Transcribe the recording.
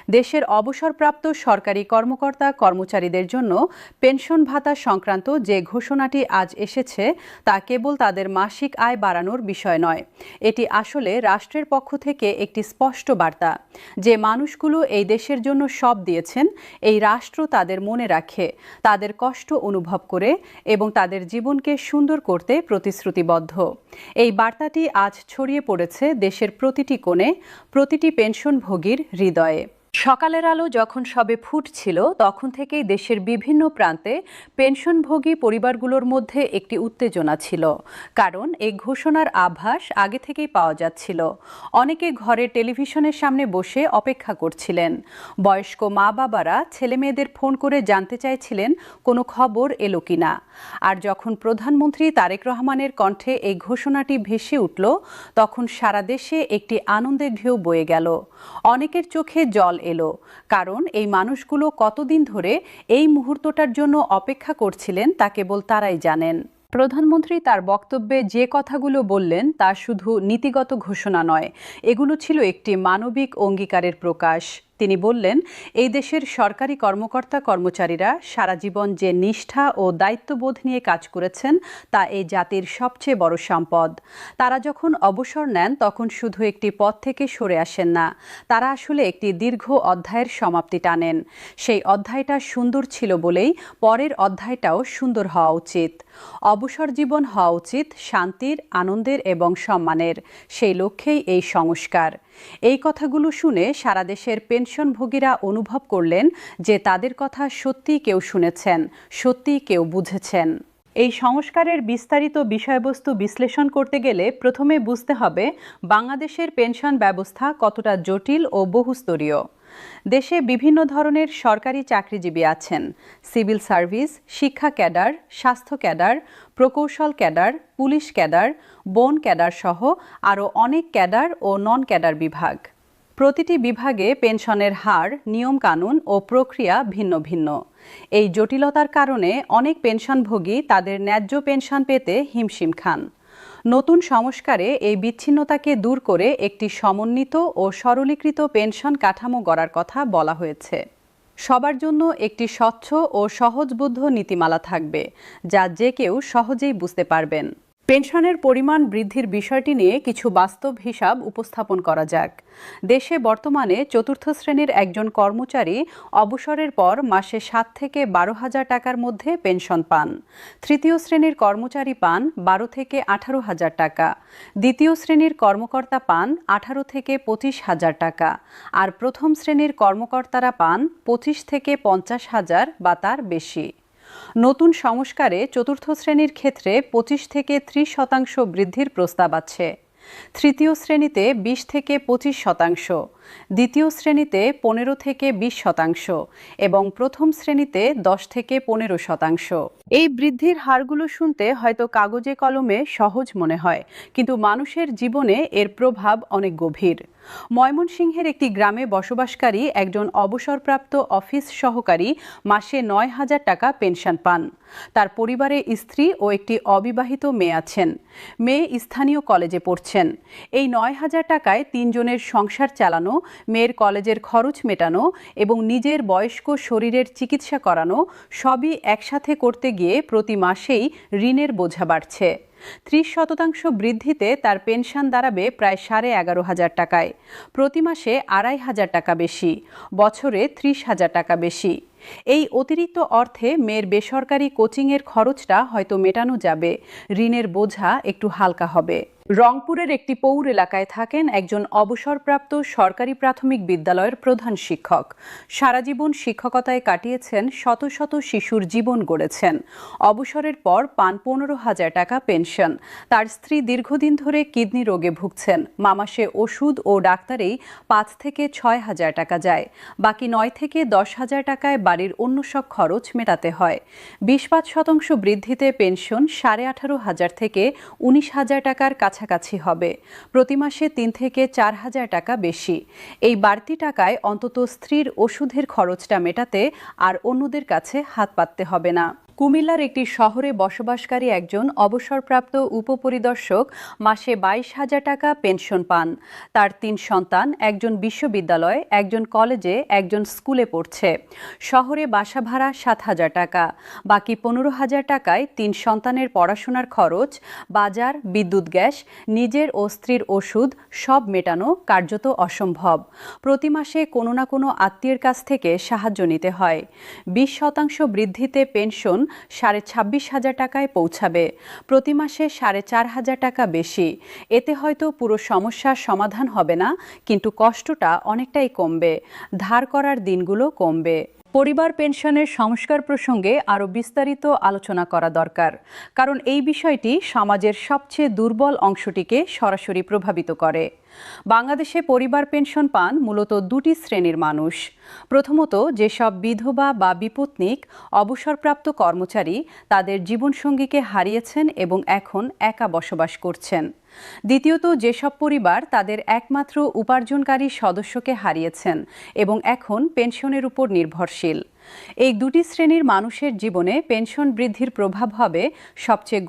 দেশের অবসরপ্রাপ্ত সরকারি কর্মকর্তা কর্মচারীদের জন্য পেনশন ভাতা সংক্রান্ত যে ঘোষণাটি আজ এসেছে তা কেবল তাদের মাসিক আয় বাড়ানোর বিষয় নয়। এটি আসলে রাষ্ট্রের পক্ষ থেকে একটি স্পষ্ট বার্তা যে মানুষগুলো এই দেশের জন্য সব দিয়েছেন, এই রাষ্ট্র তাদের মনে রাখে, তাদের কষ্ট অনুভব করে এবং তাদের জীবনকে সুন্দর করতে প্রতিশ্রুতিবদ্ধ। এই বার্তাটি আজ ছড়িয়ে পড়েছে দেশের প্রতিটি কোণে, প্রতিটি পেনশনভোগীর হৃদয়ে। সকালের আলো যখন সবে ফুটছিল তখন থেকেই দেশের বিভিন্ন প্রান্তে পেনশনভোগী পরিবারগুলোর মধ্যে একটি উত্তেজনা ছিল, কারণ এই ঘোষণার আভাস আগে থেকেই পাওয়া যাচ্ছিল। অনেকে ঘরের টেলিভিশনের সামনে বসে অপেক্ষা করছিলেন। বয়স্ক মা বাবারা ছেলেমেয়েদের ফোন করে জানতে চাইছিলেন কোনো খবর এলো কিনা। আর যখন প্রধানমন্ত্রী তারেক রহমানের কণ্ঠে এই ঘোষণাটি ভেসে উঠল তখন সারা দেশে একটি আনন্দের ঢেউ বয়ে গেল। অনেকের চোখে জল এলো, কারণ এই মানুষগুলো কতদিন ধরে এই মুহূর্তটার জন্য অপেক্ষা করছিলেন তা কেবল তারাই জানেন। প্রধানমন্ত্রী তার বক্তব্যে যে কথাগুলো বললেন তা শুধু নীতিগত ঘোষণা নয়, এগুলো ছিল একটি মানবিক অঙ্গীকারের প্রকাশ। তিনি বললেন, এই দেশের সরকারি কর্মকর্তা কর্মচারীরা সারা জীবন যে নিষ্ঠা ও দায়িত্ববোধ নিয়ে কাজ করেছেন তা এই জাতির সবচেয়ে বড় সম্পদ। তারা যখন অবসর নেন তখন শুধু একটি পদ থেকে সরে আসেন না, তারা আসলে একটি দীর্ঘ অধ্যায়ের সমাপ্তি টানেন। সেই অধ্যায়টা সুন্দর ছিল বলেই পরের অধ্যায়টাও সুন্দর হওয়া উচিত। অবসর জীবন হওয়া উচিত শান্তির, আনন্দের এবং সম্মানের। সেই লক্ষ্যেই এই সংস্কার। এই কথাগুলো শুনে সারা দেশের পেনশনভোগীরা অনুভব করলেন যে তাদের কথা সত্যিই কেউ শুনেছেন, সত্যিই কেউ বুঝেছেন। এই সংস্কারের বিস্তারিত বিষয়বস্তু বিশ্লেষণ করতে গেলে প্রথমে বুঝতে হবে বাংলাদেশের পেনশন ব্যবস্থা কতটা জটিল ও বহুস্তরীয়। দেশে বিভিন্ন ধরনের সরকারি চাকরিজীবী আছেন। সিভিল সার্ভিস, শিক্ষা ক্যাডার, স্বাস্থ্য ক্যাডার, প্রকৌশল ক্যাডার, পুলিশ ক্যাডার, বন ক্যাডার সহ আরও অনেক ক্যাডার ও নন ক্যাডার বিভাগ। প্রতিটি বিভাগে পেনশনের হার, নিয়মকানুন ও প্রক্রিয়া ভিন্ন ভিন্ন। এই জটিলতার কারণে অনেক পেনশনভোগী তাদের ন্যায্য পেনশন পেতে হিমশিম খান। নতুন সংস্কারে এই বিচ্ছিন্নতাকে দূর করে একটি সমন্বিত ও সরলীকৃত পেনশন কাঠামো গড়ার কথা বলা হয়েছে। সবার জন্য একটি স্বচ্ছ ও সহজবোধ্য নীতিমালা থাকবে, যা যে কেউ সহজেই বুঝতে পারবেন। পেনশনের পরিমাণ বৃদ্ধির বিষয়টি নিয়ে কিছু বাস্তব হিসাব উপস্থাপন করা যাক। দেশে বর্তমানে চতুর্থ শ্রেণীর একজন কর্মচারী অবসরের পর মাসে 7 থেকে 12,000 টাকার মধ্যে পেনশন পান। তৃতীয় শ্রেণীর কর্মচারী পান 12 থেকে 18,000 টাকা। দ্বিতীয় শ্রেণীর কর্মকর্তা পান 18 থেকে 25,000 টাকা। আর প্রথম শ্রেণীর কর্মকর্তারা পান 25 থেকে 50,000 বা তার বেশি। নতুন সংস্কারে চতুর্থ শ্রেণীর ক্ষেত্রে 25 থেকে 30% বৃদ্ধির প্রস্তাব আছে। তৃতীয় শ্রেণীতে 20 থেকে 25%, দ্বিতীয় শ্রেণীতে 15 থেকে 20% এবং প্রথম শ্রেণীতে 10 থেকে 15%। এই বৃদ্ধির হারগুলো শুনতে হয়তো কাগজে কলমে সহজ মনে হয়, কিন্তু মানুষের জীবনে এর প্রভাব অনেক গভীর। ময়মনসিংহের একটি গ্রামে বসবাসকারী একজন অবসরপ্রাপ্ত অফিস সহকারী মাসে 9,000 টাকা পেনশন পান। তার পরিবারে স্ত্রী ও একটি অবিবাহিত মেয়ে আছেন। মেয়ে স্থানীয় কলেজে পড়ছেন। এই 9,000 টাকায় 3 জনের সংসার চালানো, মেয়ের কলেজের খরচ মেটানো এবং নিজের বয়স্ক শরীরের চিকিৎসা করানো সবই একসাথে করতে গিয়ে প্রতি মাসেই ঋণের বোঝা বাড়ছে। 30% বৃদ্ধিতে তার পেনশন দাঁড়াবে প্রায় 11,500 টাকায়। প্রতি মাসে 2,500 টাকা বেশি, বছরে 30,000 টাকা বেশি। এই অতিরিক্ত অর্থে মেয়ের বেসরকারি কোচিংয়ের খরচটা হয়তো মেটানো যাবে, ঋণের বোঝা একটু হালকা হবে। রংপুরের একটি পৌর এলাকায় থাকেন একজন অবসরপ্রাপ্ত সরকারি প্রাথমিক বিদ্যালয়ের প্রধান শিক্ষক। সারা জীবন শিক্ষকতায় কাটিয়েছেন, শত শত শিশুর জীবন গড়েছেন। অবসরের পর পান 15,000 টাকা পেনশন। তার স্ত্রী দীর্ঘদিন ধরে কিডনি রোগে ভুগছেন। মামাসে ওষুধ ও ডাক্তারেই 5 থেকে 6,000 টাকা যায়। বাকি 9 থেকে 10,000 টাকায় বাড়ির অন্য সব খরচ মেটাতে হয়। 20-5% বৃদ্ধিতে পেনশন 18,500 থেকে 19,000 টাকার কাছাকাছি হবে। প্রতি মাসে 3 থেকে 4,000 টাকা বেশি। এই বাড়তি টাকায় অন্তত স্ত্রীর ওষুধের খরচটা মেটাতে আর অন্যদের কাছে হাত পাততে হবে না। কুমিল্লার একটি শহরে বসবাসকারী একজন অবসরপ্রাপ্ত উপপরিদর্শক মাসে 22,000 টাকা পেনশন পান। তার 3 সন্তান, একজন বিশ্ববিদ্যালয়ে, একজন কলেজে, একজন স্কুলে পড়ছে। শহরে বাসা ভাড়া 7,000 টাকা। বাকি 15,000 টাকায় 3 সন্তানের পড়াশোনার খরচ, বাজার, বিদ্যুৎ, গ্যাস, নিজের ও স্ত্রীর ওষুধ সব মেটানো কার্যত অসম্ভব। প্রতি মাসে কোনো না কোনো আত্মীয়ের কাছ থেকে সাহায্য নিতে হয়। 20% বৃদ্ধিতে পেনশন 26,500 টাকায় পৌঁছাবে। প্রতি মাসে 4,500 টাকা বেশি। এতে হয়তো পুরো সমস্যার সমাধান হবে না, কিন্তু কষ্টটা অনেকটাই কমবে। ধার করার দিনগুলো কমবে। পরিবার পেনশনের সংস্কার প্রসঙ্গে আরও বিস্তারিত আলোচনা করা দরকার, কারণ এই বিষয়টি সমাজের সবচেয়ে দুর্বল অংশটিকে সরাসরি প্রভাবিত করে। বাংলাদেশে পরিবার পেনশন পান মূলত 2টি শ্রেণীর মানুষ। প্রথমত, যেসব বিধবা বা বিপত্নিক অবসরপ্রাপ্ত কর্মচারী তাদের জীবনসঙ্গীকে হারিয়েছেন এবং এখন একা বসবাস করছেন। দ্বিতীয়ত, যেসব পরিবার তাদের একমাত্র উপার্জনকারী সদস্যকে হারিয়েছেন এবং এখন পেনশনের উপর নির্ভরশীল। এই 2টি শ্রেণীর মানুষের জীবনে পেনশন বৃদ্ধির প্রভাব হবে সবচেয়ে